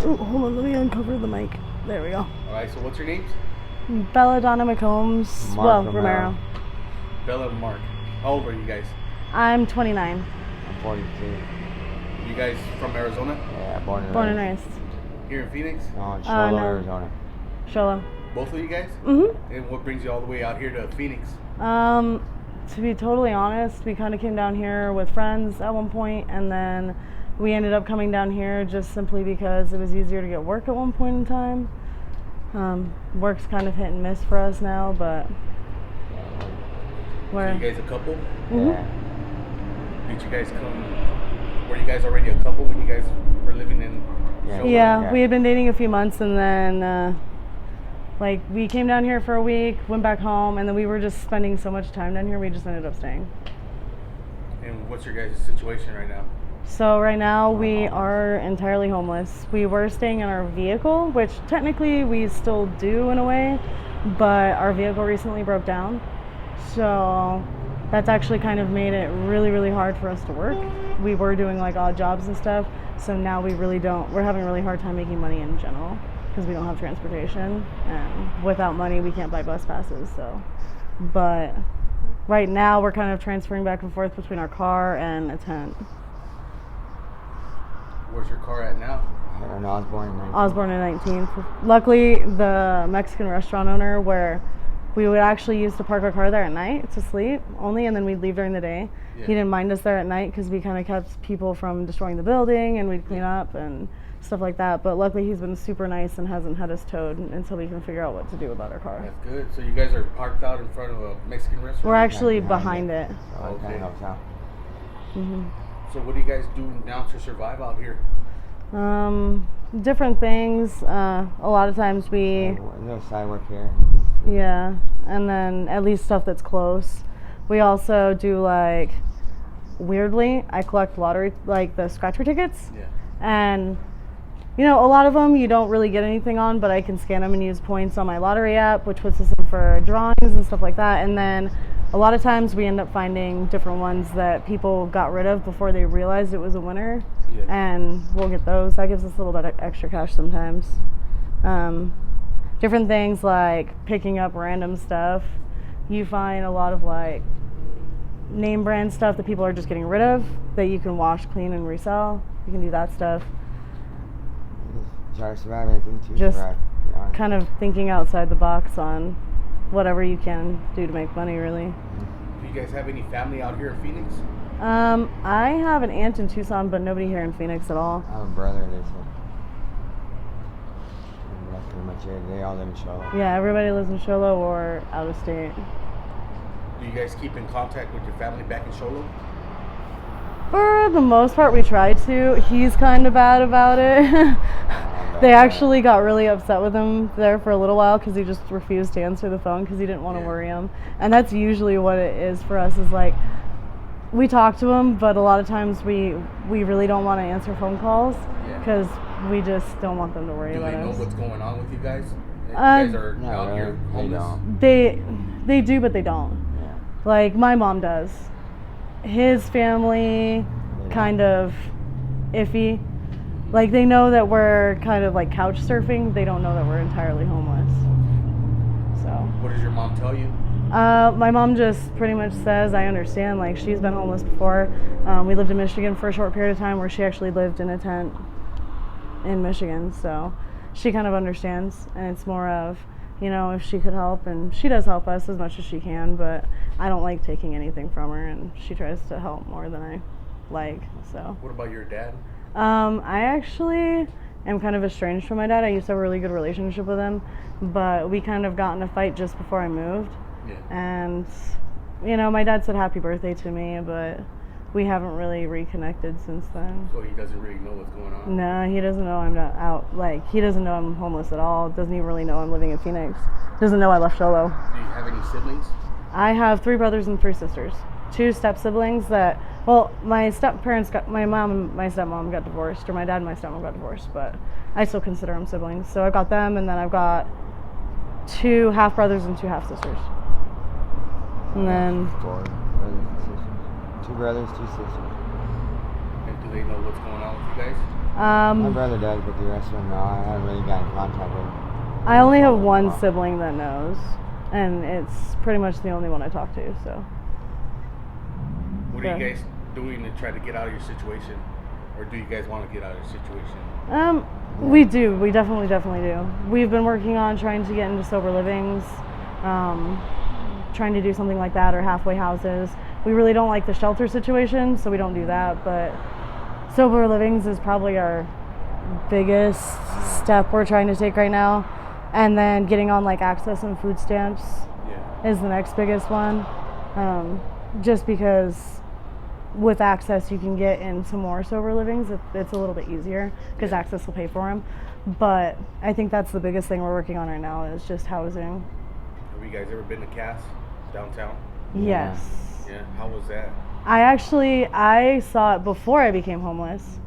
Oh, hold on, let me uncover the mic. There we go. All right, so what's your names? Belladonna McCombs. Mark Romero. Bella and Mark. How old are you guys? I'm 29. I'm 42. You guys from Arizona? Yeah, born and raised. Here in Phoenix? No, in Sholo, no. Arizona. Sholo. Both of you guys? Mm-hmm. And what brings you all the way out here to Phoenix? To be totally honest, we kind of came down here with friends at one point, and then we ended up coming down here just simply because it was easier to get work at one point in time. Work's kind of hit and miss for us now, but So you guys a couple? Mm-hmm. Yeah. Did you guys come? Were you guys already a couple when you guys were living in? Yeah. Sholo? Yeah, we had been dating a few months, and then we came down here for a week, went back home, and then we were just spending so much time down here, we just ended up staying. And what's your guys' situation right now? So right now we are entirely homeless. We were staying in our vehicle, which technically we still do in a way, but our vehicle recently broke down. So that's actually kind of made it really, really hard for us to work. We were doing like odd jobs and stuff, so now we're having a really hard time making money in general because we don't have transportation, and without money we can't buy bus passes. So, but right now we're kind of transferring back and forth between our car and a tent. Where's your car at now? In Osborne, 19. Osborne in 19. Luckily, the Mexican restaurant owner, where we would actually use to park our car there at night to sleep only, and then we'd leave during the day. Yeah. He didn't mind us there at night because we kind of kept people from destroying the building, and we'd clean up and stuff like that. But luckily, he's been super nice and hasn't had us towed until we can figure out what to do about our car. That's good. So you guys are parked out in front of a Mexican restaurant? We're actually Behind behind it. So it kind Okay. of helps out. hmm So what do you guys do now to survive out here? Different things. A lot of times we, No side work here. yeah, and then at least stuff that's close. We also do like, weirdly, I collect lottery, like the scratcher tickets. Yeah. And you know, a lot of them you don't really get anything on, but I can scan them and use points on my lottery app, which puts us in for drawings and stuff like that. And then a lot of times we end up finding different ones that people got rid of before they realized it was a winner. Yeah. And we'll get those. That gives us a little bit of extra cash sometimes. Different things like picking up random stuff. You find a lot of like name brand stuff that people are just getting rid of that you can wash, clean, and resell. You can do that stuff. Try to survive anything to Just survive. Yeah. Kind of thinking outside the box on whatever you can do to make money, really. Do you guys have any family out here in Phoenix? I have an aunt in Tucson, but nobody here in Phoenix at all. I have a brother, they said. And that's pretty much it. They all live in Charlotte. Yeah, everybody lives in Sholo or out of state. Do you guys keep in contact with your family back in Sholo? For the most part, we try to. He's kind of bad about it. They actually got really upset with him there for a little while because he just refused to answer the phone because he didn't want to Yeah. worry him. And that's usually what it is for us, is like, we talk to him, but a lot of times we really don't want to answer phone calls Yeah. because we just don't want them to worry Do about they know us. what's going on with you guys? You guys are No, out really, here they homeless? don't. They do, but they don't. Yeah. Like, my mom does. His family, kind of iffy. Like, they know that we're kind of like couch surfing. They don't know that we're entirely homeless. So, What does your mom tell you? my mom just pretty much says, I understand. Like, she's been homeless before. We lived in Michigan for a short period of time where she actually lived in a tent in Michigan. So she kind of understands. And it's more of, you know, if she could help. And she does help us as much as she can. But I don't like taking anything from her. And she tries to help more than I like. So. What about your dad? I actually am kind of estranged from my dad. I used to have a really good relationship with him, but we kind of got in a fight just before I moved. Yeah. And, you know, my dad said happy birthday to me, but we haven't really reconnected since then. So he doesn't really know what's going on? No, he doesn't know I'm not out. Like, he doesn't know I'm homeless at all. Doesn't even really know I'm living in Phoenix. Doesn't know I left Sholo. Do you have any siblings? I have 3 brothers and 3 sisters. 2 step siblings that, well, my step parents got, my mom and my stepmom got divorced, or my dad and my stepmom got divorced, but I still consider them siblings. So I've got them, and then I've got 2 half brothers and 2 half sisters. And then 4 brothers and sisters. 2 brothers, 2 sisters. And do they know what's going on with you guys? My Um, brother does, but the rest of them, no. I haven't really got in contact with them. I only have one sibling that knows, and it's pretty much the only one I talk to. So What Yeah. are you guys doing to try to get out of your situation, or do you guys want to get out of your situation? we do. We definitely do. We've been working on trying to get into sober livings, trying to do something like that, or halfway houses. We really don't like the shelter situation, so we don't do that. But sober livings is probably our biggest step we're trying to take right now, and then getting on like access and food stamps Yeah. is the next biggest one. Just because with access you can get into more sober livings, it's a little bit easier because Yeah. access will pay for them. But I think that's the biggest thing we're working on right now is just housing. Have you guys ever been to Cass downtown? Yes. Yeah. How was that? I saw it before I became homeless,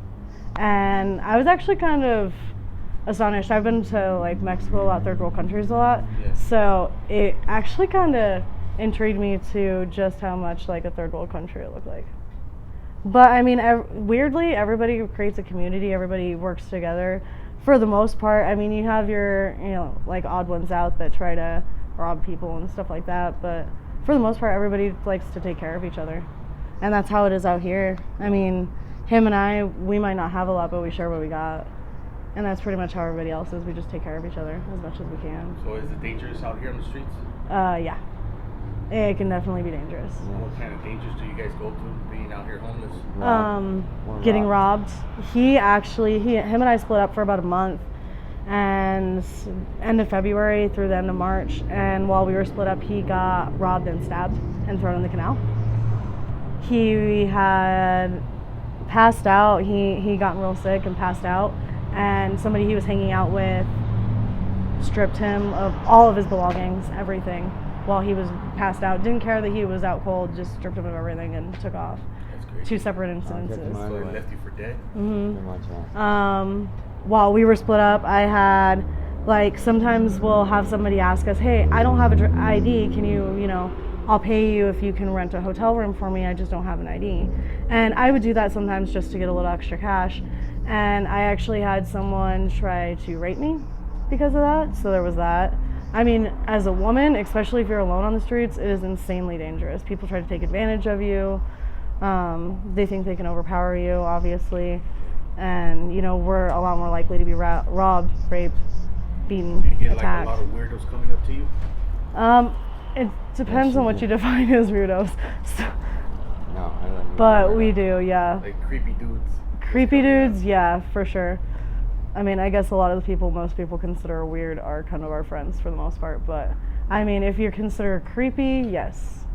and I was actually kind of astonished. I've been to like Mexico a lot, third world countries a lot, Yeah. so it actually kind of intrigued me to just how much like a third world country it looked like. But I mean, weirdly, everybody creates a community. Everybody works together for the most part. I mean, you have your, like odd ones out that try to rob people and stuff like that. But for the most part, everybody likes to take care of each other. And that's how it is out here. I mean, him and I, we might not have a lot, but we share what we got. And that's pretty much how everybody else is. We just take care of each other as much as we can. So is it dangerous out here on the streets? Yeah. It can definitely be dangerous. What kind of dangers do you guys go through being out here homeless? Or Getting robbed. Him and I split up for about a month, and end of February through the end of March. And while we were split up, he got robbed and stabbed and thrown in the canal. He had passed out. He gotten real sick and passed out, and somebody he was hanging out with stripped him of all of his belongings, everything, while he was passed out. Didn't care that he was out cold, just stripped him of everything and took off. That's crazy. Two separate kept him incidences. on. So they left you for dead? Pretty much, yeah. While we were split up, I had, like, sometimes we'll have somebody ask us, hey, I don't have an ID, can you, I'll pay you if you can rent a hotel room for me, I just don't have an ID. And I would do that sometimes just to get a little extra cash. And I actually had someone try to rape me because of that, so there was that. I mean, as a woman, especially if you're alone on the streets, it is insanely dangerous. People try to take advantage of you. They think they can overpower you, obviously. And, we're a lot more likely to be robbed, raped, beaten, Do you get attacked. like a lot of weirdos coming up to you? It depends on what you define as weirdos. So, No, I don't. but we do, yeah. Like creepy dudes? Creepy dudes, yeah, for sure. I mean, I guess a lot of the people most people consider weird are kind of our friends for the most part. But, I mean, if you're considered creepy, yes.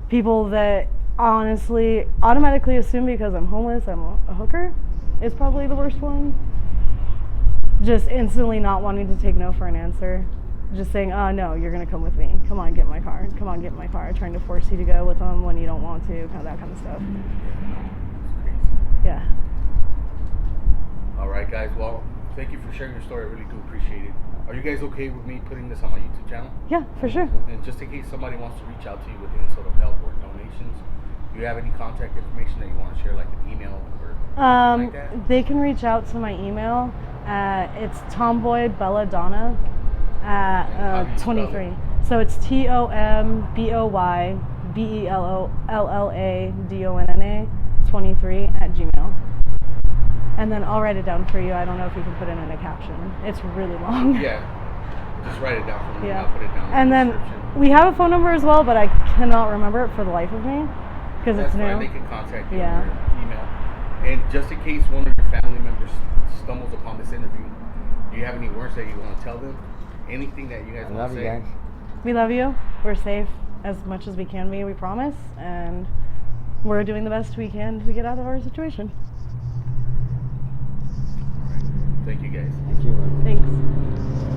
People that honestly automatically assume because I'm homeless, I'm a hooker, is probably the worst one. Just instantly not wanting to take no for an answer. Just saying, no, you're going to come with me. Come on, get in my car. Come on, get in my car. Trying to force you to go with them when you don't want to, kind of that kind of stuff. It's crazy. Yeah. All right, guys. Well, thank you for sharing your story. I really do appreciate it. Are you guys okay with me putting this on my YouTube channel? Yeah, for sure. And just in case somebody wants to reach out to you with any sort of help or donations, do you have any contact information that you want to share, like an email or anything like that? They can reach out to my email. It's tomboybelladonna at How do you spell 23. it? So it's TOMBOYBELLADONNA 23 at Gmail. And then I'll write it down for you. I don't know if you can put it in a caption. It's really long. Yeah. Just write it down for me. Yeah. I'll put it down in And the then description. we have a phone number as well, but I cannot remember it for the life of me because That's it's new. fine. They can contact you Yeah. on your email. And just in case one of your family members stumbles upon this interview, do you have any words that you want to tell them? Anything that you guys I want love to you say? guys. We love you. We're safe as much as we can be, we promise. And we're doing the best we can to get out of our situation. Thank you, guys. Thank you. Thanks.